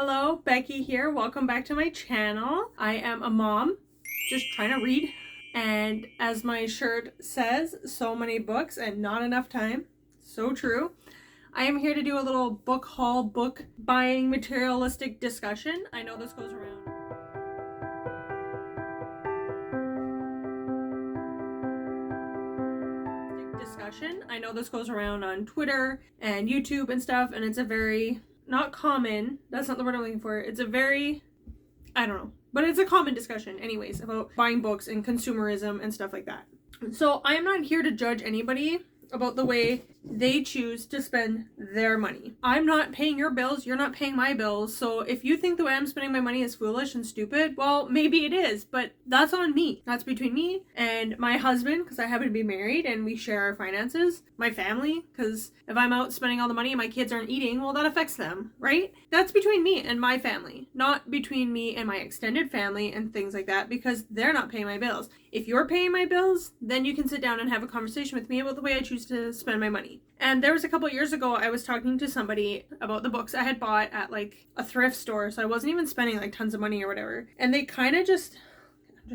Hello, Becky here. Welcome back to my channel. I am a mom, just trying to read. And as my shirt says, so many books and not enough time. So true. I am here to do a little book haul, book buying materialistic discussion. I know this goes around. I know this goes around on Twitter and YouTube and stuff, and it's a very, not common, that's not the word I'm looking for, it's a very, I don't know, but it's a common discussion anyways about buying books and consumerism and stuff like that. So I'm not here to judge anybody about the way they choose to spend their money. I'm not paying your bills, you're not paying my bills, so if you think the way I'm spending my money is foolish and stupid, well, maybe it is, but that's on me. That's between me and my husband, because I happen to be married and we share our finances, my family, because if I'm out spending all the money and my kids aren't eating, well, that affects them, right? That's between me and my family, not between me and my extended family and things like that, because they're not paying my bills. If you're paying my bills, then you can sit down and have a conversation with me about the way I choose to spend my money. And there was a couple years ago, I was talking to somebody about the books I had bought at like a thrift store, so I wasn't even spending like tons of money or whatever. And they kind of just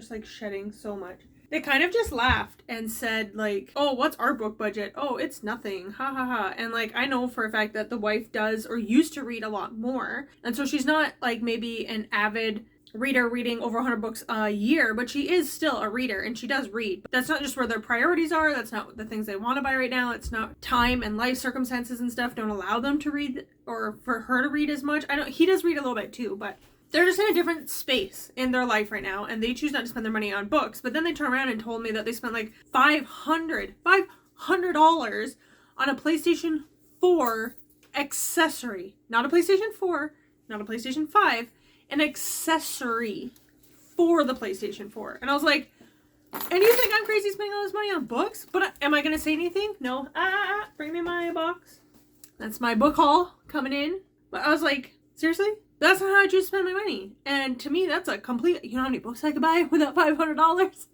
like shedding so much. They kind of just laughed and said like, oh, what's our book budget? Oh, it's nothing. Ha ha ha. And like, I know for a fact that the wife does or used to read a lot more. And so she's not like maybe an avid reader reading over 100 books a year, but she is still a reader and she does read. But that's not just where their priorities are. That's not the things they want to buy right now. It's not time and life circumstances and stuff don't allow them to read or for her to read as much. I know he does read a little bit too, but they're just in a different space in their life right now and they choose not to spend their money on books. But then they turn around and told me that they spent like $500 on a PlayStation 4 accessory. Not a PlayStation 4, not a PlayStation 5, an accessory for the PlayStation 4. And I was like, and you think I'm crazy spending all this money on books? But am I going to say anything? No. Bring me my box. That's my book haul coming in. But I was like, seriously? That's not how I choose to spend my money. And to me, that's a complete, you know how many books I could buy with that $500?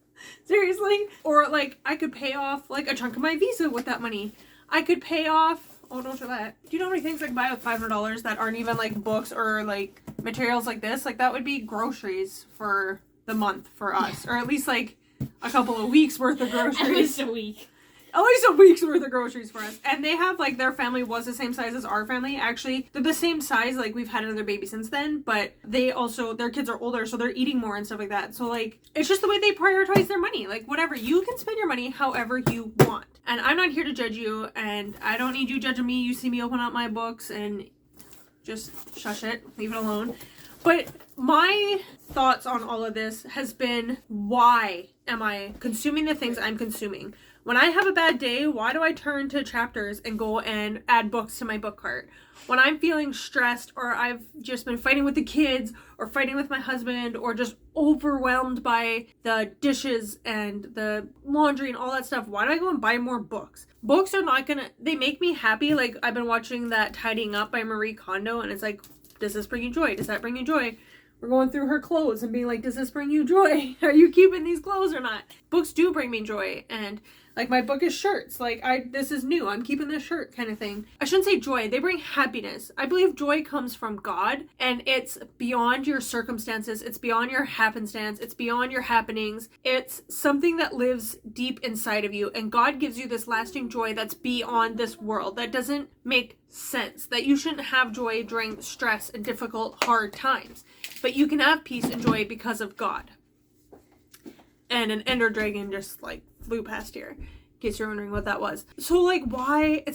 Seriously? Or like, I could pay off like a chunk of my Visa with that money. I could pay off, oh, don't show that. Do you know how many things I can buy with $500 that aren't even like books or like materials like this? Like that would be groceries for the month for us. Or at least like a couple of weeks worth of groceries. At least a week. At least a week's worth of groceries for us. And they have like, their family was the same size as our family. Actually, they're the same size. Like we've had another baby since then, but they also, their kids are older, so they're eating more and stuff like that. So like, it's just the way they prioritize their money. Like whatever, you can spend your money however you want. And I'm not here to judge you, and I don't need you judging me. You see me open up my books and just shush it, leave it alone. But my thoughts on all of this has been, why am I consuming the things I'm consuming? When I have a bad day, why do I turn to Chapters and go and add books to my book cart? When I'm feeling stressed or I've just been fighting with the kids or fighting with my husband or just overwhelmed by the dishes and the laundry and all that stuff, why do I go and buy more books? Books are not gonna, they make me happy. Like I've been watching that Tidying Up by Marie Kondo and it's like, does this bring you joy? Does that bring you joy? We're going through her clothes and being like, does this bring you joy? Are you keeping these clothes or not? Books do bring me joy. And like my book is shirts. Like this is new. I'm keeping this shirt kind of thing. I shouldn't say joy. They bring happiness. I believe joy comes from God and it's beyond your circumstances. It's beyond your happenstance. It's beyond your happenings. It's something that lives deep inside of you. And God gives you this lasting joy that's beyond this world. That doesn't make sense. That you shouldn't have joy during stress and difficult, hard times. But you can have peace and joy because of God. And an ender dragon just like flew past here, in case you're wondering what that was. So like, why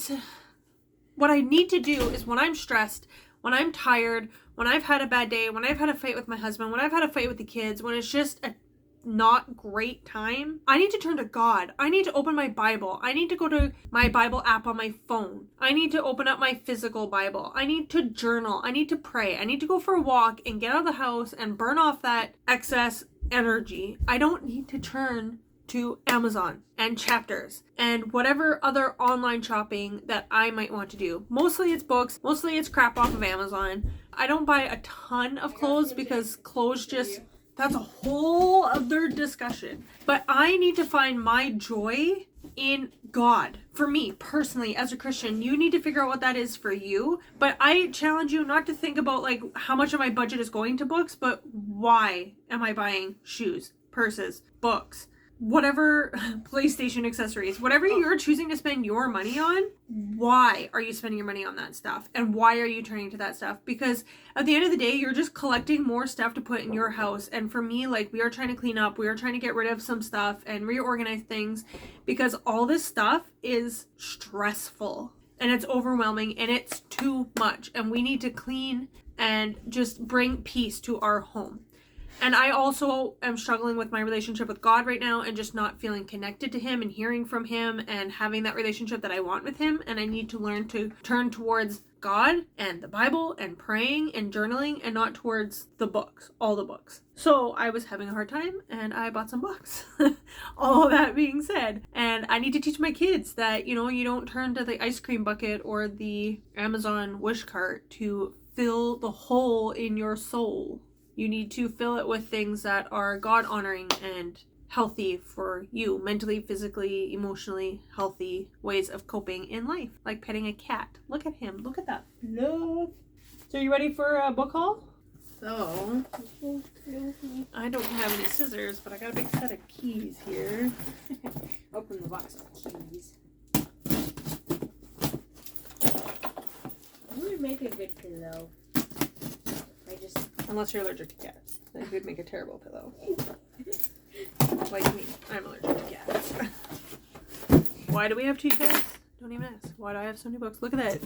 what I need to do is when I'm stressed, when I'm tired, when I've had a bad day, when I've had a fight with my husband, when I've had a fight with the kids, when it's just a not great time, I need to turn to God. I need to open my Bible. I need to go to my Bible app on my phone. I need to open up my physical Bible. I need to journal. I need to pray. I need to go for a walk and get out of the house and burn off that excess energy. I don't need to turn to Amazon and Chapters and whatever other online shopping that I might want to do. Mostly it's books, mostly it's crap off of Amazon. I don't buy a ton of clothes because clothes just, that's a whole other discussion. But I need to find my joy in God. For me, personally, as a Christian, you need to figure out what that is for you. But I challenge you not to think about like how much of my budget is going to books, but why am I buying shoes, purses, books, whatever, PlayStation accessories, whatever you're choosing to spend your money on, why are you spending your money on that stuff? And why are you turning to that stuff? Because at the end of the day, you're just collecting more stuff to put in your house. And for me, like, we are trying to clean up, we are trying to get rid of some stuff and reorganize things, because all this stuff is stressful and it's overwhelming and it's too much, and we need to clean and just bring peace to our home. And I also am struggling with my relationship with God right now and just not feeling connected to him and hearing from him and having that relationship that I want with him. And I need to learn to turn towards God and the Bible and praying and journaling, and not towards the books, all the books. So I was having a hard time and I bought some books. All that being said, and I need to teach my kids that, you know, you don't turn to the ice cream bucket or the Amazon wish cart to fill the hole in your soul. You need to fill it with things that are God-honoring and healthy for you, mentally, physically, emotionally healthy ways of coping in life, like petting a cat. Look at him. Look at that love. So are you ready for a book haul? So, I don't have any scissors, but I got a big set of keys here. Open the box of keys. Who would make a good pillow? Unless you're allergic to cats. That could make a terrible pillow. Like me. I'm allergic to cats. Why do we have 2 cats? Don't even ask. Why do I have so many books? Look at that.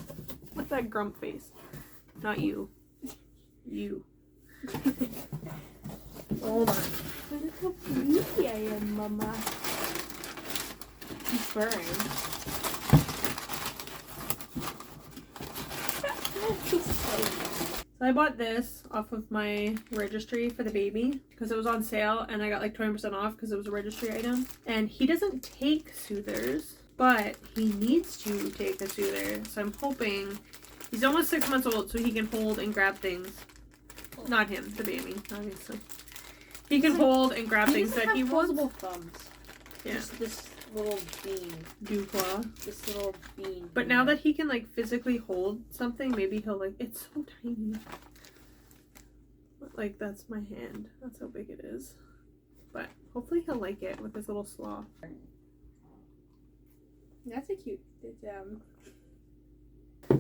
Look at that grump face. Not you. You. Hold on. Look how pretty I am, Mama. He's purring. So I bought this off of my registry for the baby because it was on sale, and I got like 20% off because it was a registry item. And he doesn't take soothers, but he needs to take a soother. So I'm hoping, he's almost 6 months old, so he can hold and grab things. Not him, the baby, obviously. He can hold and grab things that he wants. Thumbs. Yeah. Just this little bean. Dewclaw. This little bean. But now that he can like physically hold something, maybe he'll like, it's so tiny. Like, that's my hand. That's how big it is. But hopefully he'll like it with his little sloth. That's a cute.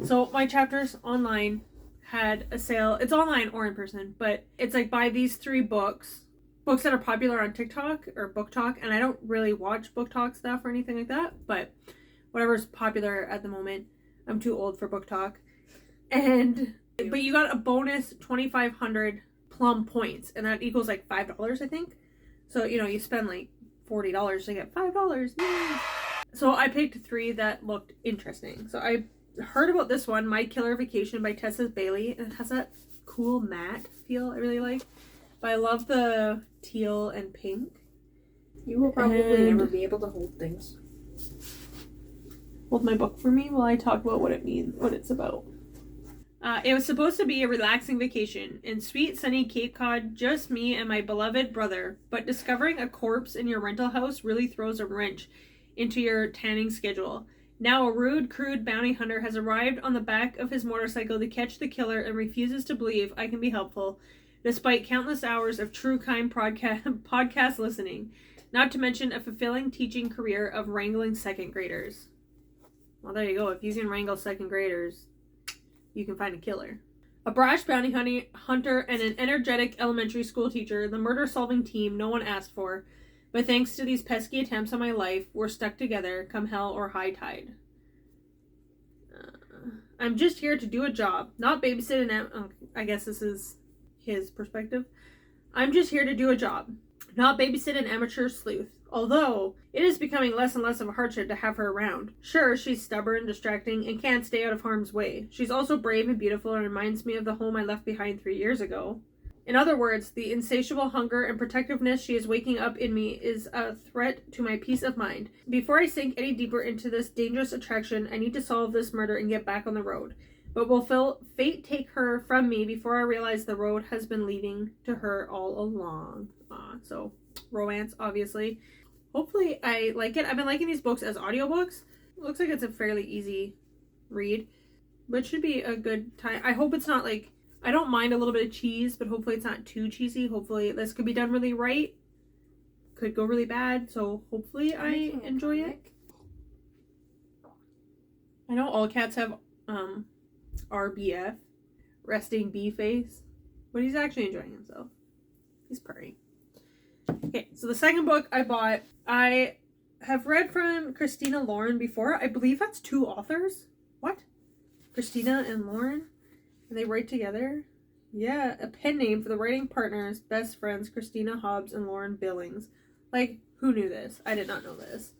So my chapters online had a sale. It's online or in person, but it's like buy these 3 books that are popular on TikTok or Book Talk, and I don't really watch Book Talk stuff or anything like that, but whatever's popular at the moment. I'm too old for Book Talk. But you got a bonus 2,500 plum points, and that equals like $5, I think. So, you know, you spend like $40 to get $5. Yay! So I picked 3 that looked interesting. So I heard about this one, My Killer Vacation by Tessa Bailey, and it has that cool matte feel I really like. But I love the teal and pink. You will probably never be able to hold things. Hold my book for me while I talk about what it means, what it's about. It was supposed to be a relaxing vacation in sweet sunny Cape Cod, just me and my beloved brother. But discovering a corpse in your rental house really throws a wrench into your tanning schedule. Now a rude, crude bounty hunter has arrived on the back of his motorcycle to catch the killer and refuses to believe I can be helpful, despite countless hours of true crime podcast listening, not to mention a fulfilling teaching career of wrangling 2nd graders. Well, there you go. If you can wrangle 2nd graders, you can find a killer. A brash bounty hunter and an energetic elementary school teacher, the murder-solving team no one asked for, but thanks to these pesky attempts on my life, we're stuck together, come hell or high tide. I'm just here to do a job, not babysit and... I guess this is his perspective. I'm just here to do a job, not babysit an amateur sleuth. Although, it is becoming less and less of a hardship to have her around. Sure, she's stubborn, distracting, and can't stay out of harm's way. She's also brave and beautiful and reminds me of the home I left behind 3 years ago. In other words, the insatiable hunger and protectiveness she is waking up in me is a threat to my peace of mind. Before I sink any deeper into this dangerous attraction, I need to solve this murder and get back on the road. But will fate take her from me before I realize the road has been leading to her all along? So, romance, obviously. hopefully I like it. I've been liking these books as audiobooks. It looks like it's a fairly easy read, but it should be a good time. I hope it's not like, I don't mind a little bit of cheese, but hopefully it's not too cheesy. Hopefully this could be done really right. Could go really bad, so hopefully I enjoy it. I know all cats have RBF, resting bee face, but he's actually enjoying himself. He's purring. Okay, so the second book I bought, I have read from Christina Lauren before. I believe that's 2 authors. What? Christina and Lauren? And they write together? Yeah, a pen name for the writing partners, best friends, Christina Hobbs and Lauren Billings. Like, who knew this? I did not know this.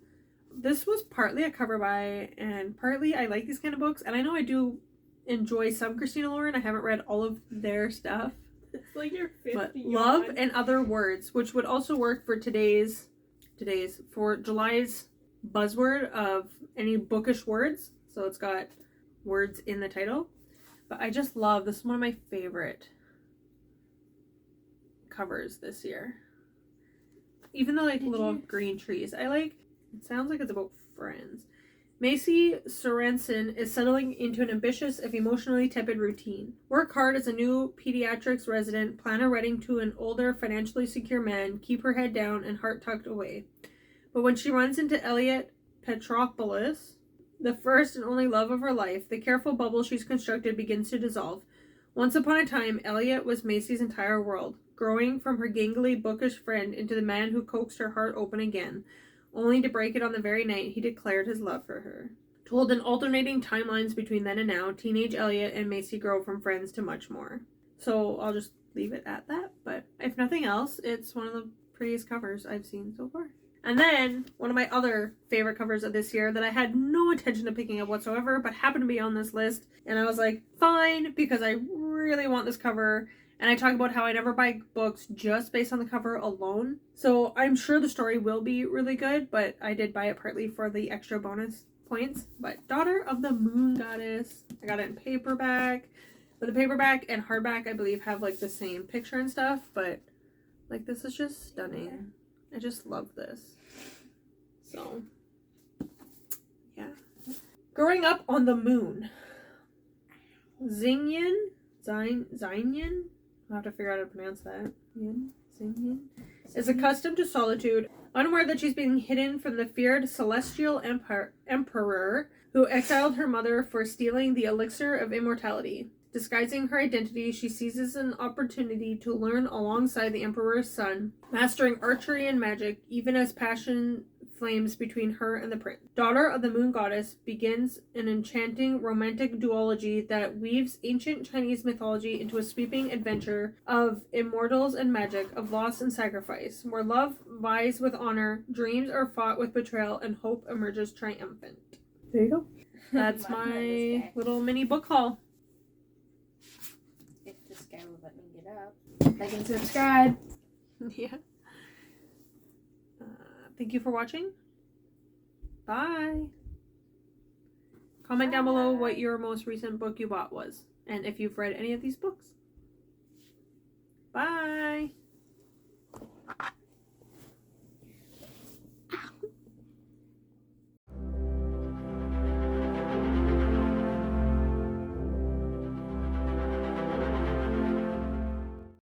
This was partly a cover buy, and partly I like these kind of books, and I know I do enjoy some Christina Lauren. I haven't read all of their stuff. It's like your 50 But Love and Other Words, which would also work for for July's buzzword of any bookish words. So it's got words in the title. But I just love, this is one of my favorite covers this year. Even the little green trees. It sounds like it's about friends. Macy Sorensen is settling into an ambitious, if emotionally tepid routine. Work hard as a new pediatrics resident, plan a wedding to an older, financially secure man, keep her head down and heart tucked away. But when she runs into Elliot Petropoulos, the first and only love of her life, the careful bubble she's constructed begins to dissolve. Once upon a time, Elliot was Macy's entire world, growing from her gangly, bookish friend into the man who coaxed her heart open again, only to break it on the very night he declared his love for her. Told in alternating timelines between then and now, teenage Elliot and Macy grow from friends to much more. So I'll just leave it at that, but if nothing else, it's one of the prettiest covers I've seen so far. And then, one of my other favorite covers of this year that I had no intention of picking up whatsoever, but happened to be on this list, and I was like, fine, because I really want this cover. And I talk about how I never buy books just based on the cover alone. So I'm sure the story will be really good, but I did buy it partly for the extra bonus points. But Daughter of the Moon Goddess. I got it in paperback. But the paperback and hardback, I believe, have the same picture and stuff. But this is just stunning. I just love this. So, yeah. Growing Up on the Moon. Xingyan? I'll have to figure out how to pronounce that. Xingyan is accustomed to solitude, unaware that she's being hidden from the feared celestial emperor who exiled her mother for stealing the elixir of immortality. Disguising her identity, she seizes an opportunity to learn alongside the emperor's son, mastering archery and magic, even as passion flames between her and the prince. Daughter of the Moon Goddess begins an enchanting romantic duology that weaves ancient Chinese mythology into a sweeping adventure of immortals and magic, of loss and sacrifice, where love vies with honor, dreams are fought with betrayal, and hope emerges triumphant. There you go. That's my little mini book haul. If this guy will let me get up. Like and subscribe. Yeah. Thank you for watching. Bye. Comment down below what your most recent book you bought was, and if you've read any of these books. Bye.